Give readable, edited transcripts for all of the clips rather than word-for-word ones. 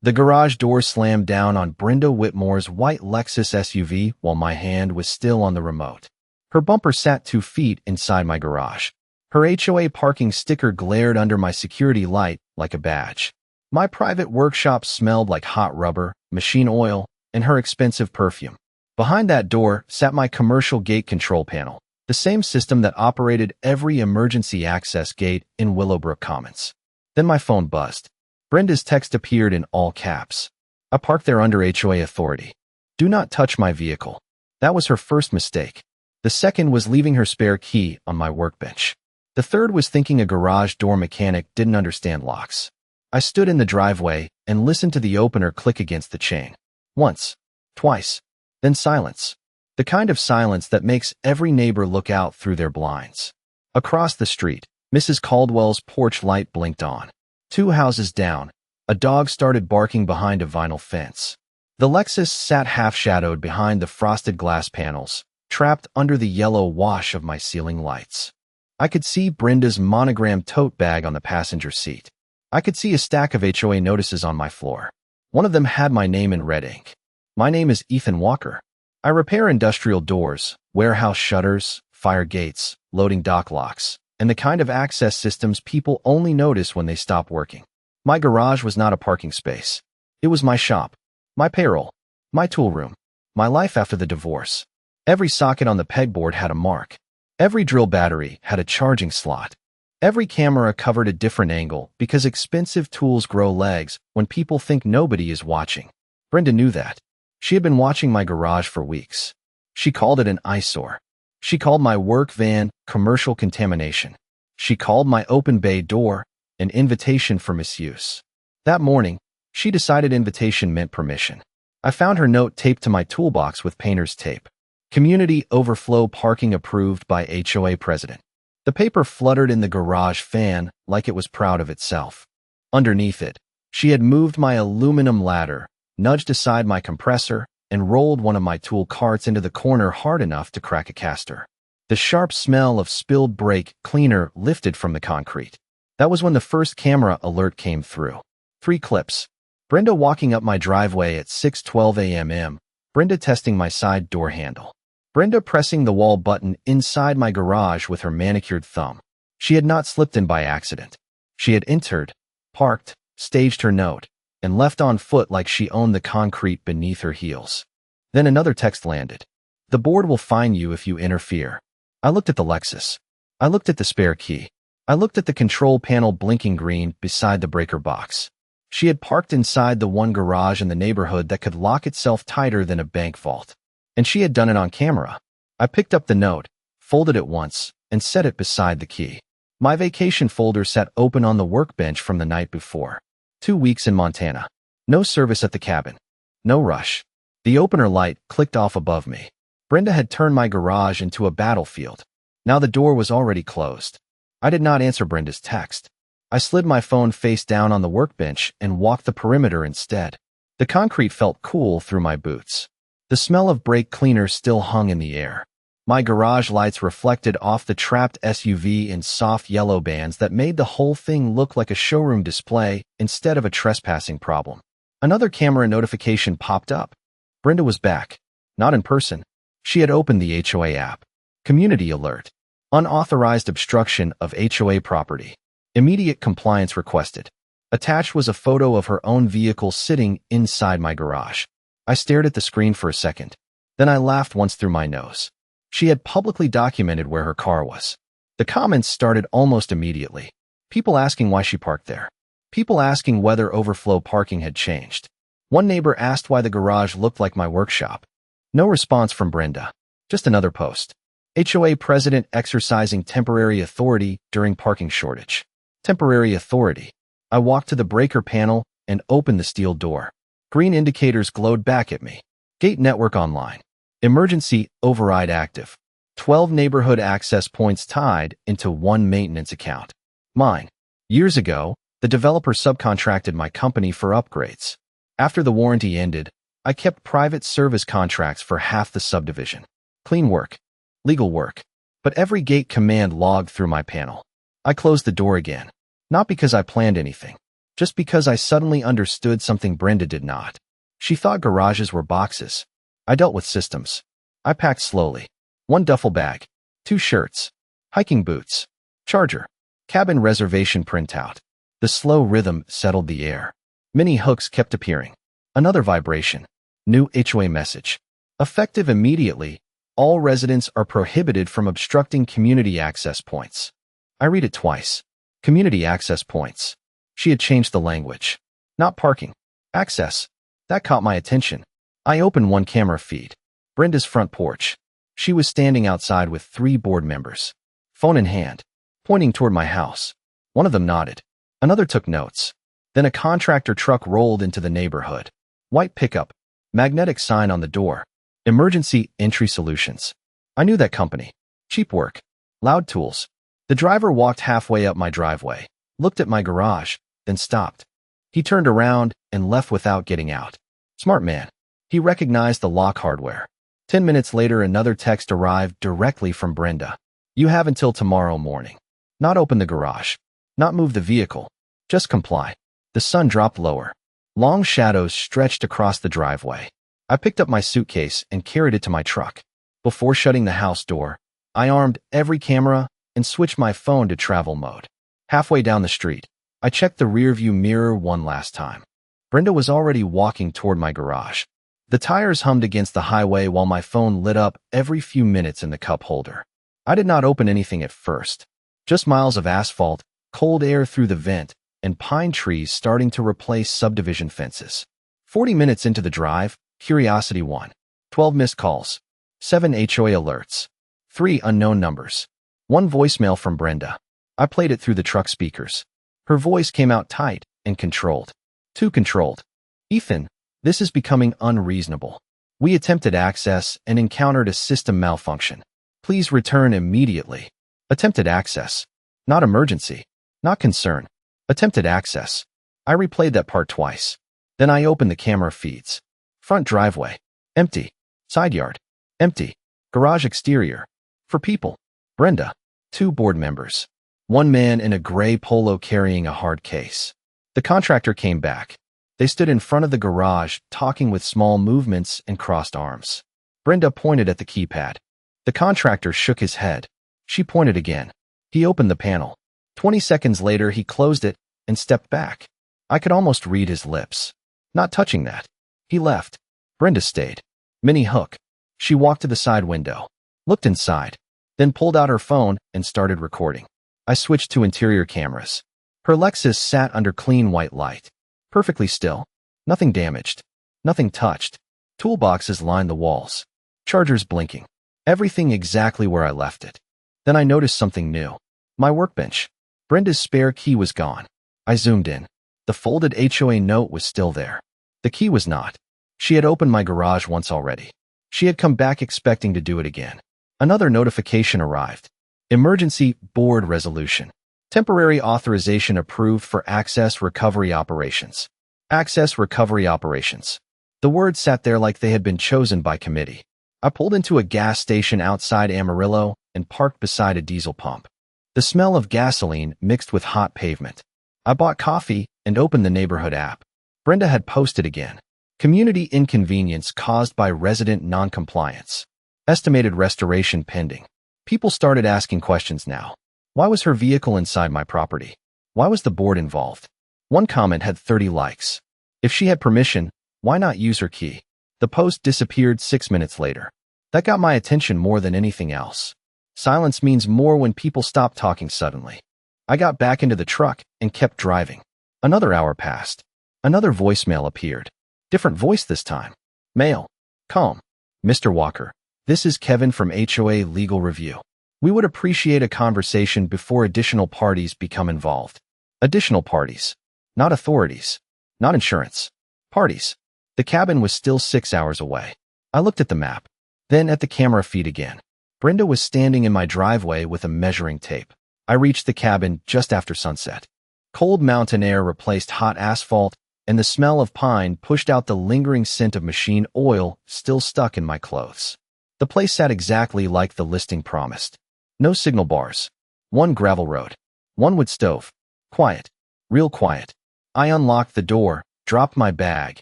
The garage door slammed down on Brenda Whitmore's white Lexus SUV while my hand was still on the remote. Her bumper sat 2 feet inside my garage. Her HOA parking sticker glared under my security light like a badge. My private workshop smelled like hot rubber, machine oil, and her expensive perfume. Behind that door sat my commercial gate control panel, the same system that operated every emergency access gate in Willowbrook Commons. Then my phone buzzed. Brenda's text appeared in all caps. I parked there under HOA authority. Do not touch my vehicle. That was her first mistake. The second was leaving her spare key on my workbench. The third was thinking a garage door mechanic didn't understand locks. I stood in the driveway and listened to the opener click against the chain. Once, twice, then silence. The kind of silence that makes every neighbor look out through their blinds. Across the street, Mrs. Caldwell's porch light blinked on. 2 houses down, a dog started barking behind a vinyl fence. The Lexus sat half-shadowed behind the frosted glass panels, trapped under the yellow wash of my ceiling lights. I could see Brenda's monogrammed tote bag on the passenger seat. I could see a stack of HOA notices on my floor. One of them had my name in red ink. My name is Ethan Walker. I repair industrial doors, warehouse shutters, fire gates, loading dock locks, and the kind of access systems people only notice when they stop working. My garage was not a parking space. It was my shop, my payroll, my tool room, my life after the divorce. Every socket on the pegboard had a mark. Every drill battery had a charging slot. Every camera covered a different angle because expensive tools grow legs when people think nobody is watching. Brenda knew that. She had been watching my garage for weeks. She called it an eyesore. She called my work van commercial contamination. She called my open bay door an invitation for misuse. That morning, she decided invitation meant permission. I found her note taped to my toolbox with painter's tape. Community overflow parking approved by HOA president. The paper fluttered in the garage fan like it was proud of itself. Underneath it, she had moved my aluminum ladder, nudged aside my compressor, and rolled one of my tool carts into the corner hard enough to crack a caster. The sharp smell of spilled brake cleaner lifted from the concrete. That was when the first camera alert came through. 3 clips. Brenda walking up my driveway at 6:12 a.m. Brenda testing my side door handle. Brenda pressing the wall button inside my garage with her manicured thumb. She had not slipped in by accident. She had entered, parked, staged her note, and left on foot like she owned the concrete beneath her heels. Then another text landed. The board will fine you if you interfere. I looked at the Lexus. I looked at the spare key. I looked at the control panel blinking green beside the breaker box. She had parked inside the one garage in the neighborhood that could lock itself tighter than a bank vault. And she had done it on camera. I picked up the note, folded it once, and set it beside the key. My vacation folder sat open on the workbench from the night before. 2 weeks in Montana. No service at the cabin. No rush. The opener light clicked off above me. Brenda had turned my garage into a battlefield. Now the door was already closed. I did not answer Brenda's text. I slid my phone face down on the workbench and walked the perimeter instead. The concrete felt cool through my boots. The smell of brake cleaner still hung in the air. My garage lights reflected off the trapped SUV in soft yellow bands that made the whole thing look like a showroom display instead of a trespassing problem. Another camera notification popped up. Brenda was back. Not in person. She had opened the HOA app. Community alert. Unauthorized obstruction of HOA property. Immediate compliance requested. Attached was a photo of her own vehicle sitting inside my garage. I stared at the screen for a second. Then I laughed once through my nose. She had publicly documented where her car was. The comments started almost immediately. People asking why she parked there. People asking whether overflow parking had changed. One neighbor asked why the garage looked like my workshop. No response from Brenda. Just another post. HOA president exercising temporary authority during parking shortage. Temporary authority. I walked to the breaker panel and opened the steel door. Green indicators glowed back at me. Gate network online. Emergency override active. 12 neighborhood access points tied into one maintenance account. Mine. Years ago, the developer subcontracted my company for upgrades. After the warranty ended, I kept private service contracts for half the subdivision. Clean work. Legal work. But every gate command logged through my panel. I closed the door again. Not because I planned anything. just because I suddenly understood something Brenda did not. She thought garages were boxes. I dealt with systems. I packed slowly. 1 duffel bag, 2 shirts, hiking boots, charger, cabin reservation printout. The slow rhythm settled the air. Many hooks kept appearing. Another vibration. New HOA message. Effective immediately. All residents are prohibited from obstructing community access points. I read it twice. Community access points. She had changed the language. Not parking. Access. That caught my attention. I opened one camera feed. Brenda's front porch. She was standing outside with 3 board members. Phone in hand. Pointing toward my house. One of them nodded. Another took notes. Then a contractor truck rolled into the neighborhood. White pickup. Magnetic sign on the door. Emergency Entry Solutions. I knew that company. Cheap work. Loud tools. The driver walked halfway up my driveway, looked at my garage, then stopped. He turned around and left without getting out. Smart man. He recognized the lock hardware. 10 minutes later, another text arrived directly from Brenda. You have until tomorrow morning. Not open the garage. Not move the vehicle. Just comply. The sun dropped lower. Long shadows stretched across the driveway. I picked up my suitcase and carried it to my truck. Before shutting the house door, I armed every camera and switched my phone to travel mode. Halfway down the street, I checked the rearview mirror one last time. Brenda was already walking toward my garage. The tires hummed against the highway while my phone lit up every few minutes in the cup holder. I did not open anything at first. Just miles of asphalt, cold air through the vent, and pine trees starting to replace subdivision fences. 40 minutes into the drive, curiosity won. 12 missed calls. 7 HOA alerts. 3 unknown numbers. 1 voicemail from Brenda. I played it through the truck speakers. Her voice came out tight and controlled. Too controlled. Ethan, this is becoming unreasonable. We attempted access and encountered a system malfunction. Please return immediately. Attempted access. Not emergency. Not concern. Attempted access. I replayed that part twice. Then I opened the camera feeds. Front driveway. Empty. Side yard. Empty. Garage exterior. For people. Brenda. 2 board members. 1 man in a gray polo carrying a hard case. The contractor came back. They stood in front of the garage, talking with small movements and crossed arms. Brenda pointed at the keypad. The contractor shook his head. She pointed again. He opened the panel. 20 seconds later, he closed it and stepped back. I could almost read his lips. Not touching that. He left. Brenda stayed. Mini hook. She walked to the side window, looked inside, then pulled out her phone and started recording. I switched to interior cameras. Her Lexus sat under clean white light. Perfectly still. Nothing damaged. Nothing touched. Toolboxes lined the walls. Chargers blinking. Everything exactly where I left it. Then I noticed something new. My workbench. Brenda's spare key was gone. I zoomed in. The folded HOA note was still there. The key was not. She had opened my garage once already. She had come back expecting to do it again. Another notification arrived. Emergency Board Resolution. Temporary authorization approved for access recovery operations. Access recovery operations. The words sat there like they had been chosen by committee. I pulled into a gas station outside Amarillo and parked beside a diesel pump. The smell of gasoline mixed with hot pavement. I bought coffee and opened the neighborhood app. Brenda had posted again. Community inconvenience caused by resident noncompliance. Estimated restoration pending. People started asking questions now. Why was her vehicle inside my property? Why was the board involved? One comment had 30 likes. If she had permission, why not use her key? The post disappeared 6 minutes later. That got my attention more than anything else. Silence means more when people stop talking suddenly. I got back into the truck and kept driving. Another hour passed. Another voicemail appeared. Different voice this time. Male. Calm. Mr. Walker, this is Kevin from HOA Legal Review. We would appreciate a conversation before additional parties become involved. Additional parties. Not authorities. Not insurance. Parties. The cabin was still 6 hours away. I looked at the map, then at the camera feed again. Brenda was standing in my driveway with a measuring tape. I reached the cabin just after sunset. Cold mountain air replaced hot asphalt, and the smell of pine pushed out the lingering scent of machine oil still stuck in my clothes. The place sat exactly like the listing promised. No signal bars. 1 gravel road. 1 wood stove. Quiet. Real quiet. I unlocked the door, dropped my bag,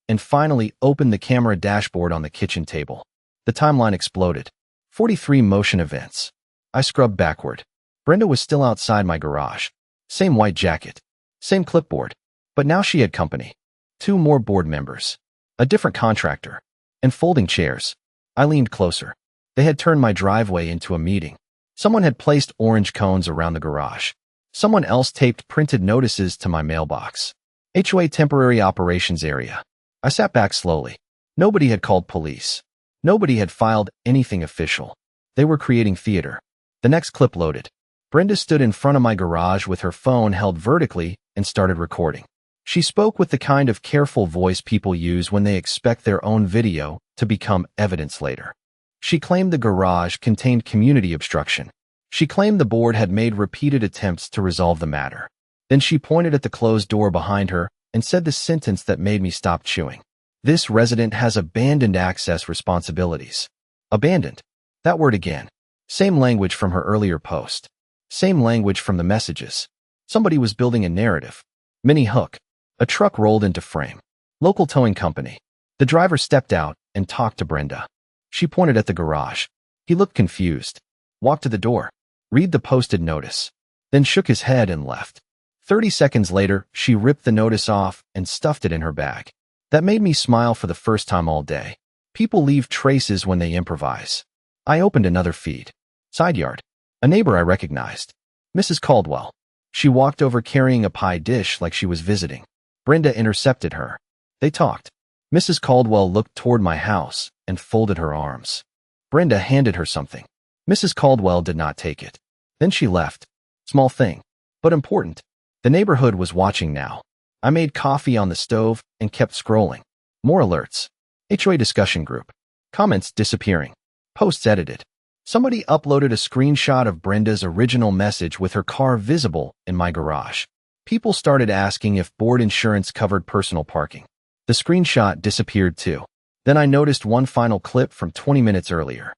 and finally opened the camera dashboard on the kitchen table. The timeline exploded. 43 motion events. I scrubbed backward. Brenda was still outside my garage. Same white jacket. Same clipboard. But now she had company. 2 more board members. A different contractor. And folding chairs. I leaned closer. They had turned my driveway into a meeting. Someone had placed orange cones around the garage. Someone else taped printed notices to my mailbox. HOA Temporary Operations Area. I sat back slowly. Nobody had called police. Nobody had filed anything official. They were creating theater. The next clip loaded. Brenda stood in front of my garage with her phone held vertically and started recording. She spoke with the kind of careful voice people use when they expect their own video to become evidence later. She claimed the garage contained community obstruction. She claimed the board had made repeated attempts to resolve the matter. Then she pointed at the closed door behind her and said the sentence that made me stop chewing. This resident has abandoned access responsibilities. Abandoned. That word again. Same language from her earlier post. Same language from the messages. Somebody was building a narrative. Mini hook. A truck rolled into frame. Local towing company. The driver stepped out and talked to Brenda. She pointed at the garage. He looked confused. Walked to the door. Read the posted notice. Then shook his head and left. 30 seconds later, she ripped the notice off and stuffed it in her bag. That made me smile for the first time all day. People leave traces when they improvise. I opened another feed. Side yard. A neighbor I recognized. Mrs. Caldwell. She walked over carrying a pie dish like she was visiting. Brenda intercepted her. They talked. Mrs. Caldwell looked toward my house and folded her arms. Brenda handed her something. Mrs. Caldwell did not take it. Then she left. Small thing, but important. The neighborhood was watching now. I made coffee on the stove and kept scrolling. More alerts. HOA discussion group. Comments disappearing. Posts edited. Somebody uploaded a screenshot of Brenda's original message with her car visible in my garage. People started asking if board insurance covered personal parking. The screenshot disappeared too. Then I noticed one final clip from 20 minutes earlier.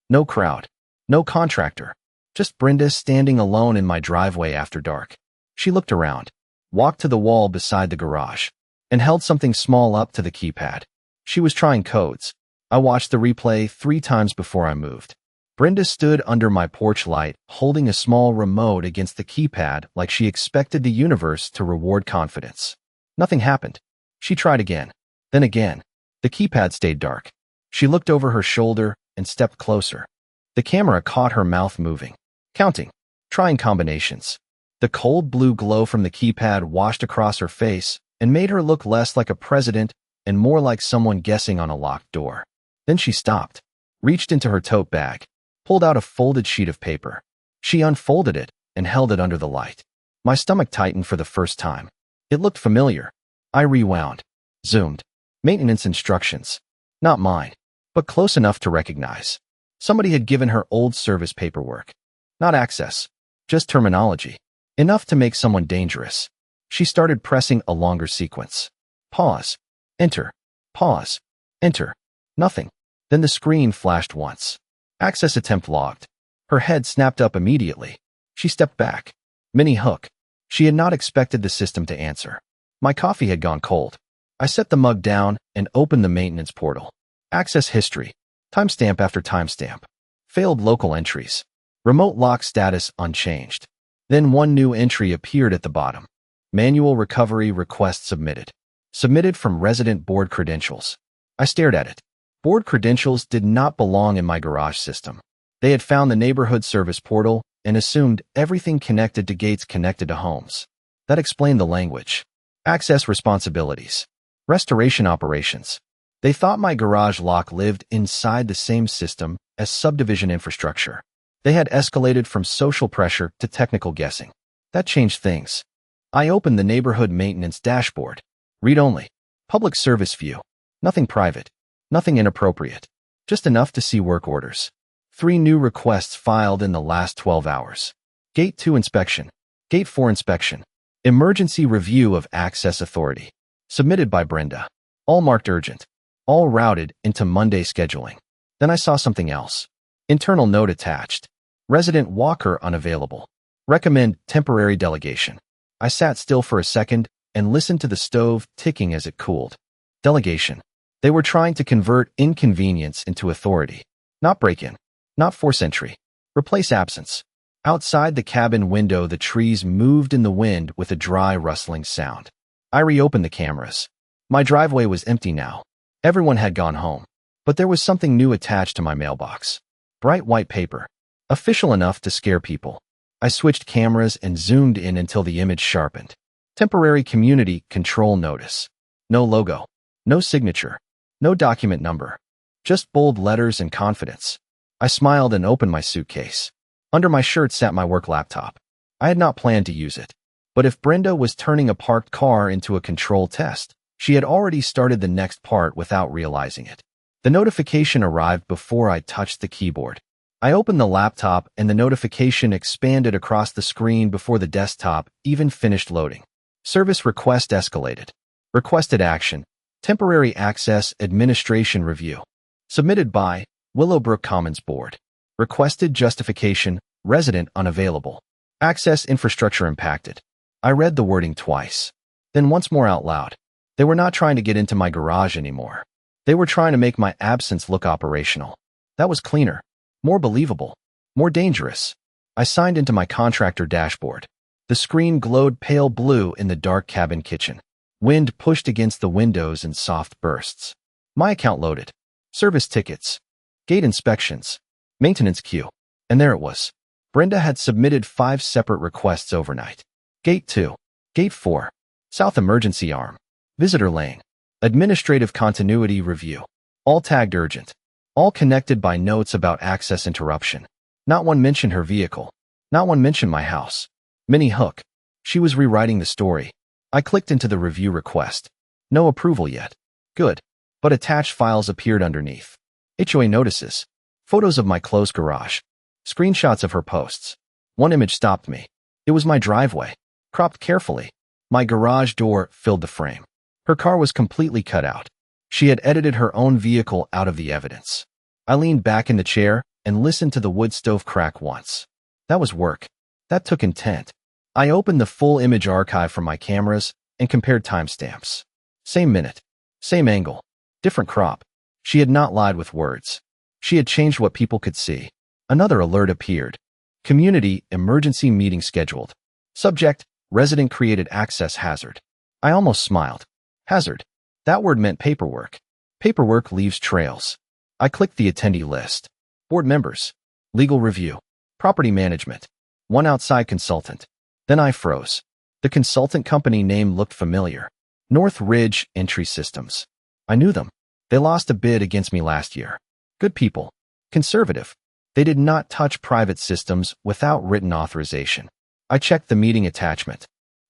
No crowd. No contractor. Just Brenda standing alone in my driveway after dark. She looked around, walked to the wall beside the garage, and held something small up to the keypad. She was trying codes. I watched the replay 3 times before I moved. Brenda stood under my porch light, holding a small remote against the keypad like she expected the universe to reward confidence. Nothing happened. She tried again. Then again. The keypad stayed dark. She looked over her shoulder and stepped closer. The camera caught her mouth moving, counting, trying combinations. The cold blue glow from the keypad washed across her face and made her look less like a president and more like someone guessing on a locked door. Then she stopped, reached into her tote bag, pulled out a folded sheet of paper. She unfolded it and held it under the light. My stomach tightened for the first time. It looked familiar. I rewound, zoomed. Maintenance instructions. Not mine, but close enough to recognize. Somebody had given her old service paperwork. Not access, just terminology. Enough to make someone dangerous. She started pressing a longer sequence. Pause. Enter. Pause. Enter. Nothing. Then the screen flashed once. Access attempt logged. Her head snapped up immediately. She stepped back. Mini hook. She had not expected the system to answer. My coffee had gone cold. I set the mug down and opened the maintenance portal. Access history. Timestamp after timestamp. Failed local entries. Remote lock status unchanged. Then one new entry appeared at the bottom. Manual recovery request submitted. Submitted from resident board credentials. I stared at it. Board credentials did not belong in my garage system. They had found the neighborhood service portal and assumed everything connected to gates connected to homes. That explained the language. Access responsibilities. Restoration operations. They thought my garage lock lived inside the same system as subdivision infrastructure. They had escalated from social pressure to technical guessing. That changed things. I opened the neighborhood maintenance dashboard. Read only. Public service view. Nothing private. Nothing inappropriate. Just enough to see work orders. 3 new requests filed in the last 12 hours. Gate 2 inspection. Gate 4 inspection. Emergency review of access authority. Submitted by Brenda. All marked urgent. All routed into Monday scheduling. Then I saw something else. Internal note attached. Resident Walker unavailable. Recommend temporary delegation. I sat still for a second, and listened to the stove ticking as it cooled. Delegation. They were trying to convert inconvenience into authority. Not break-in. Not force entry. Replace absence. Outside the cabin window, the trees moved in the wind with a dry, rustling sound. I reopened the cameras. My driveway was empty now. Everyone had gone home. But there was something new attached to my mailbox. Bright white paper. Official enough to scare people. I switched cameras and zoomed in until the image sharpened. Temporary community control notice. No logo. No signature. No document number. Just bold letters and confidence. I smiled and opened my suitcase. Under my shirt sat my work laptop. I had not planned to use it. But if Brenda was turning a parked car into a control test, she had already started the next part without realizing it. The notification arrived before I touched the keyboard. I opened the laptop and the notification expanded across the screen before the desktop even finished loading. Service request escalated. Requested action. Temporary access administration review. Submitted by Willowbrook Commons Board. Requested justification. Resident unavailable. Access infrastructure impacted. I read the wording twice. Then once more out loud. They were not trying to get into my garage anymore. They were trying to make my absence look operational. That was cleaner. More believable. More dangerous. I signed into my contractor dashboard. The screen glowed pale blue in the dark cabin kitchen. Wind pushed against the windows in soft bursts. My account loaded. Service tickets. Gate inspections. Maintenance queue. And there it was. Brenda had submitted 5 separate requests overnight. Gate 2. Gate 4. South Emergency Arm. Visitor Lane. Administrative Continuity Review. All tagged urgent. All connected by notes about access interruption. Not one mentioned her vehicle. Not one mentioned my house. Minnie Hook. She was rewriting the story. I clicked into the review request. No approval yet. Good. But attached files appeared underneath. HOA notices. Photos of my closed garage. Screenshots of her posts. One image stopped me. It was my driveway. Cropped carefully. My garage door filled the frame. Her car was completely cut out. She had edited her own vehicle out of the evidence. I leaned back in the chair and listened to the wood stove crack once. That was work. That took intent. I opened the full image archive from my cameras and compared timestamps. Same minute. Same angle. Different crop. She had not lied with words. She had changed what people could see. Another alert appeared. Community emergency meeting scheduled. Subject, resident created access hazard. I almost smiled. Hazard. That word meant paperwork. Paperwork leaves trails. I clicked the attendee list. Board members. Legal review. Property management. One outside consultant. Then I froze. The consultant company name looked familiar. North Ridge Entry Systems. I knew them. They lost a bid against me last year. Good people. Conservative. They did not touch private systems without written authorization. I checked the meeting attachment.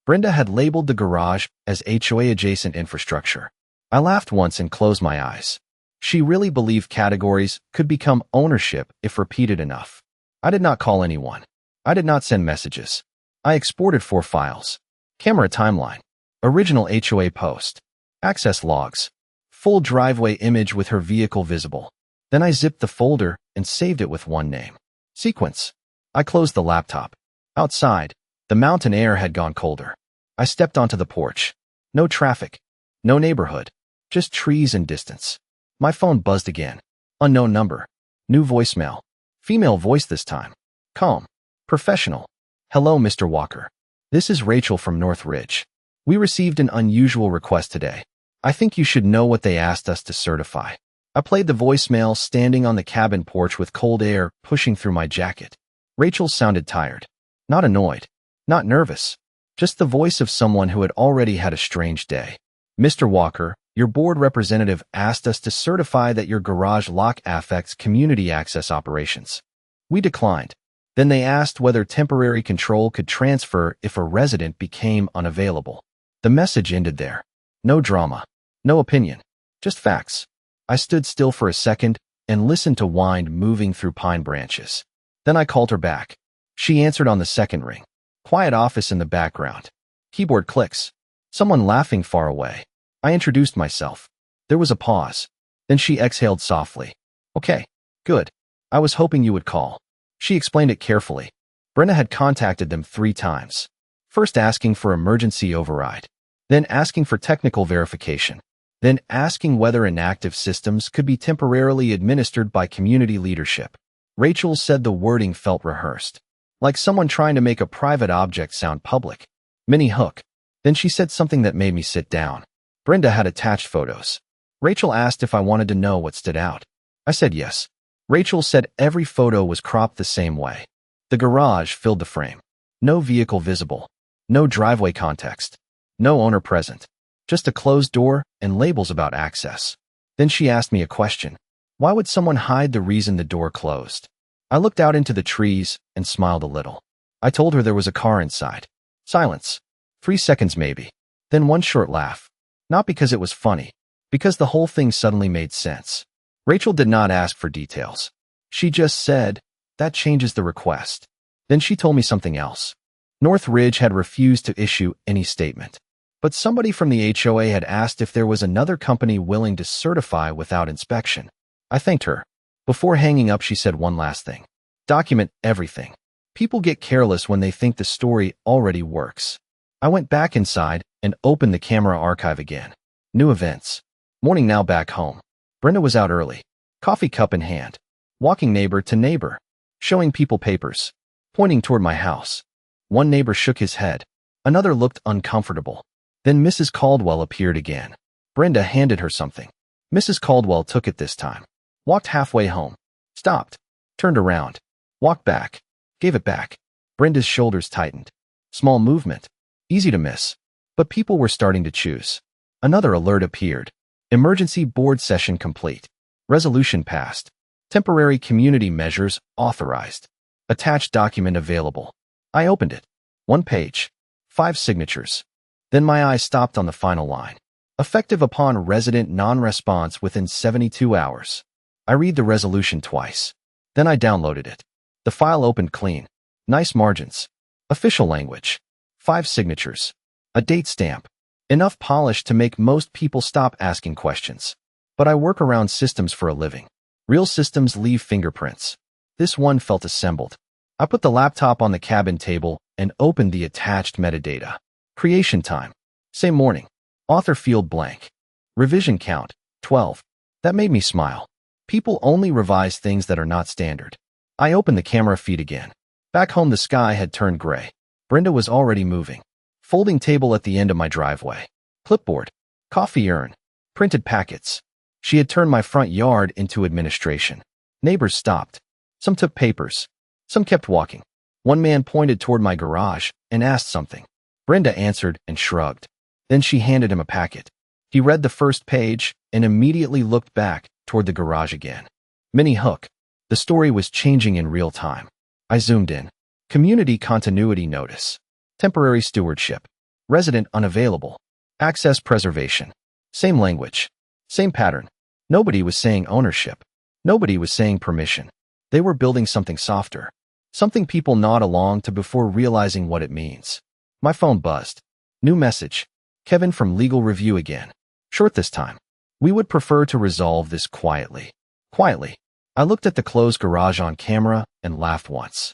Brenda had labeled the garage as HOA-adjacent infrastructure. I laughed once and closed my eyes. She really believed categories could become ownership if repeated enough. I did not call anyone. I did not send messages. I exported 4 files. Camera timeline. Original HOA post. Access logs. Full driveway image with her vehicle visible. Then I zipped the folder and saved it with one name. Sequence. I closed the laptop. Outside, the mountain air had gone colder. I stepped onto the porch. No traffic. No neighborhood. Just trees and distance. My phone buzzed again. Unknown number. New voicemail. Female voice this time. Calm. Professional. Hello, Mr. Walker. This is Rachel from North Ridge. We received an unusual request today. I think you should know what they asked us to certify. I played the voicemail standing on the cabin porch with cold air pushing through my jacket. Rachel sounded tired. Not annoyed. Not nervous. Just the voice of someone who had already had a strange day. Mr. Walker, your board representative asked us to certify that your garage lock affects community access operations. We declined. Then they asked whether temporary control could transfer if a resident became unavailable. The message ended there. No drama. No opinion. Just facts. I stood still for a second and listened to wind moving through pine branches. Then I called her back. She answered on the second ring. Quiet office in the background. Keyboard clicks. Someone laughing far away. I introduced myself. There was a pause. Then she exhaled softly. Okay, good. I was hoping you would call. She explained it carefully. Brenda had contacted them 3 times. First asking for emergency override. then asking for technical verification, then asking whether inactive systems could be temporarily administered by community leadership. Rachel said the wording felt rehearsed, like someone trying to make a private object sound public. Mini hook. Then she said something that made me sit down. Brenda had attached photos. Rachel asked if I wanted to know what stood out. I said yes. Rachel said every photo was cropped the same way. The garage filled the frame. No vehicle visible. No driveway context. No owner present. Just a closed door and labels about access. Then she asked me a question. Why would someone hide the reason the door closed? I looked out into the trees and smiled a little. I told her there was a car inside. Silence. 3 seconds maybe. Then one short laugh. Not because it was funny, because the whole thing suddenly made sense. Rachel did not ask for details. She just said, that changes the request. Then she told me something else. North Ridge had refused to issue any statement. But somebody from the HOA had asked if there was another company willing to certify without inspection. I thanked her. Before hanging up, she said one last thing. Document everything. People get careless when they think the story already works. I went back inside and opened the camera archive again. New events. Morning now back home. Brenda was out early. Coffee cup in hand. Walking neighbor to neighbor. Showing people papers. Pointing toward my house. One neighbor shook his head. Another looked uncomfortable. Then Mrs. Caldwell appeared again. Brenda handed her something. Mrs. Caldwell took it this time. Walked halfway home. Stopped. Turned around. Walked back. Gave it back. Brenda's shoulders tightened. Small movement. Easy to miss. But people were starting to choose. Another alert appeared. Emergency board session complete. Resolution passed. Temporary community measures authorized. Attached document available. I opened it. 1 page. 5 signatures. Then my eye stopped on the final line. Effective upon resident non-response within 72 hours. I read the resolution twice. Then I downloaded it. The file opened clean. Nice margins. Official language. 5 signatures. A date stamp. Enough polish to make most people stop asking questions. But I work around systems for a living. Real systems leave fingerprints. This one felt assembled. I put the laptop on the cabin table and opened the attached metadata. Creation time. Same morning. Author field blank. Revision count. 12. That made me smile. People only revise things that are not standard. I opened the camera feed again. Back home the sky had turned gray. Brenda was already moving. Folding table at the end of my driveway. Clipboard. Coffee urn. Printed packets. She had turned my front yard into administration. Neighbors stopped. Some took papers. Some kept walking. One man pointed toward my garage and asked something. Brenda answered and shrugged. Then she handed him a packet. He read the first page and immediately looked back toward the garage again. Mini hook. The story was changing in real time. I zoomed in. Community continuity notice. Temporary stewardship. Resident unavailable. Access preservation. Same language. Same pattern. Nobody was saying ownership. Nobody was saying permission. They were building something softer. Something people nod along to before realizing what it means. My phone buzzed. New message. Kevin from Legal Review again. Short this time. We would prefer to resolve this quietly. Quietly. I looked at the closed garage on camera and laughed once.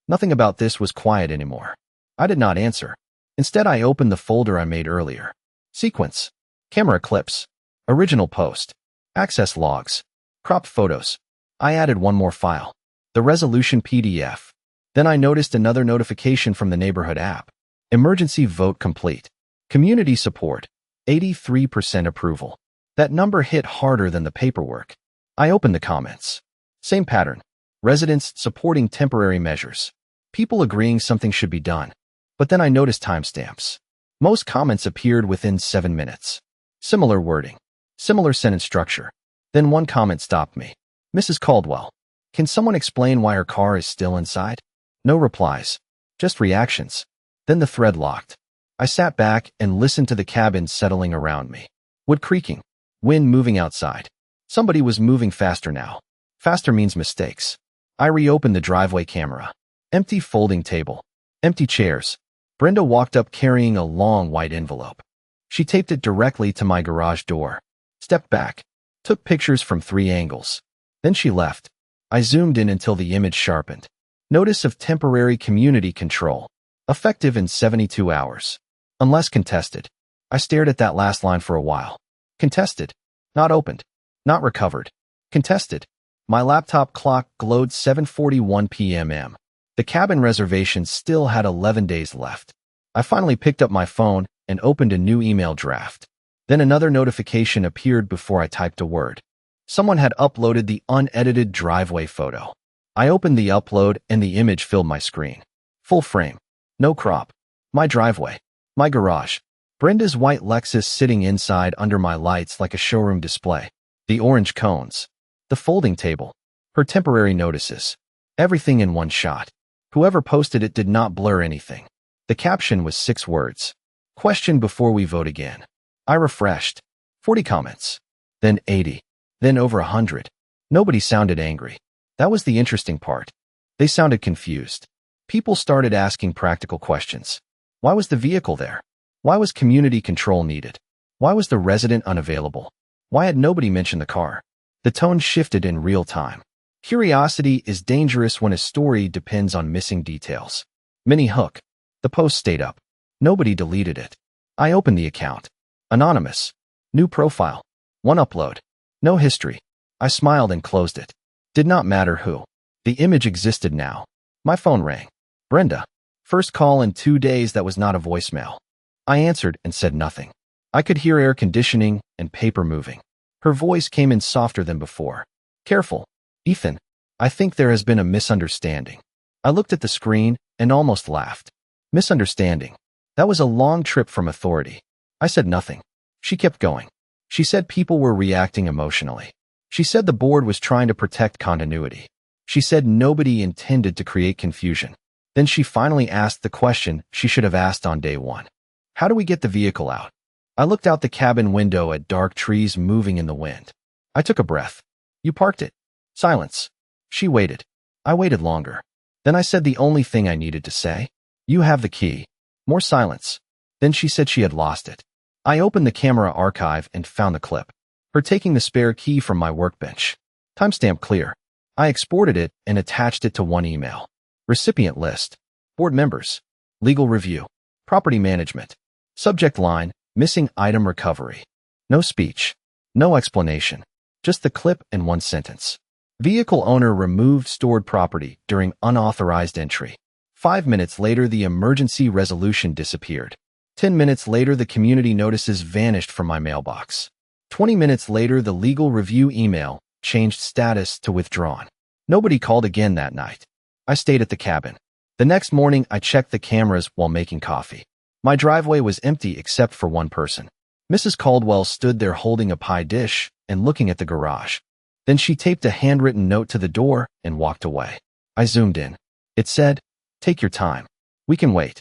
Nothing about this was quiet anymore. I did not answer. Instead, I opened the folder I made earlier. Sequence. Camera clips. Original post. Access logs. Cropped photos. I added one more file. The resolution PDF. Then I noticed another notification from the neighborhood app. Emergency vote complete. Community support. 83% approval. That number hit harder than the paperwork. I opened the comments. Same pattern. Residents supporting temporary measures. People agreeing something should be done. But then I noticed timestamps. Most comments appeared within 7 minutes. Similar wording. Similar sentence structure. Then one comment stopped me. Mrs. Caldwell. Can someone explain why her car is still inside? No replies. Just reactions. Then the thread locked. I sat back and listened to the cabin settling around me. Wood creaking. Wind moving outside. Somebody was moving faster now. Faster means mistakes. I reopened the driveway camera. Empty folding table. Empty chairs. Brenda walked up carrying a long white envelope. She taped it directly to my garage door. Stepped back. Took pictures from 3 angles. Then she left. I zoomed in until the image sharpened. Notice of temporary community control. Effective in 72 hours. Unless contested. I stared at that last line for a while. Contested. Not opened. Not recovered. Contested. My laptop clock glowed 7:41 p.m. The cabin reservation still had 11 days left. I finally picked up my phone and opened a new email draft. Then another notification appeared before I typed a word. Someone had uploaded the unedited driveway photo. I opened the upload and the image filled my screen. Full frame. No crop. My driveway. My garage. Brenda's white Lexus sitting inside under my lights like a showroom display. The orange cones. The folding table. Her temporary notices. Everything in one shot. Whoever posted it did not blur anything. The caption was 6 words. Question before we vote again. I refreshed. 40 comments. Then 80. Then over 100. Nobody sounded angry. That was the interesting part. They sounded confused. People started asking practical questions. Why was the vehicle there? Why was community control needed? Why was the resident unavailable? Why had nobody mentioned the car? The tone shifted in real time. Curiosity is dangerous when a story depends on missing details. Mini hook. The post stayed up. Nobody deleted it. I opened the account. Anonymous. New profile. 1 upload. No history. I smiled and closed it. Did not matter who. The image existed now. My phone rang. Brenda. First call in 2 days that was not a voicemail. I answered and said nothing. I could hear air conditioning and paper moving. Her voice came in softer than before. Careful. Ethan. I think there has been a misunderstanding. I looked at the screen and almost laughed. Misunderstanding. That was a long trip from authority. I said nothing. She kept going. She said people were reacting emotionally. She said the board was trying to protect continuity. She said nobody intended to create confusion. Then she finally asked the question she should have asked on day 1. How do we get the vehicle out? I looked out the cabin window at dark trees moving in the wind. I took a breath. You parked it. Silence. She waited. I waited longer. Then I said the only thing I needed to say. You have the key. More silence. Then she said she had lost it. I opened the camera archive and found the clip. Her taking the spare key from my workbench. Timestamp clear. I exported it and attached it to one email. Recipient list. Board members. Legal review. Property management. Subject line, missing item recovery. No speech. No explanation. Just the clip and 1 sentence. Vehicle owner removed stored property during unauthorized entry. 5 minutes later, the emergency resolution disappeared. 10 minutes later, the community notices vanished from my mailbox. 20 minutes later, the legal review email changed status to withdrawn. Nobody called again that night. I stayed at the cabin. The next morning, I checked the cameras while making coffee. My driveway was empty except for 1 person. Mrs. Caldwell stood there holding a pie dish and looking at the garage. Then she taped a handwritten note to the door and walked away. I zoomed in. It said, "Take your time. We can wait."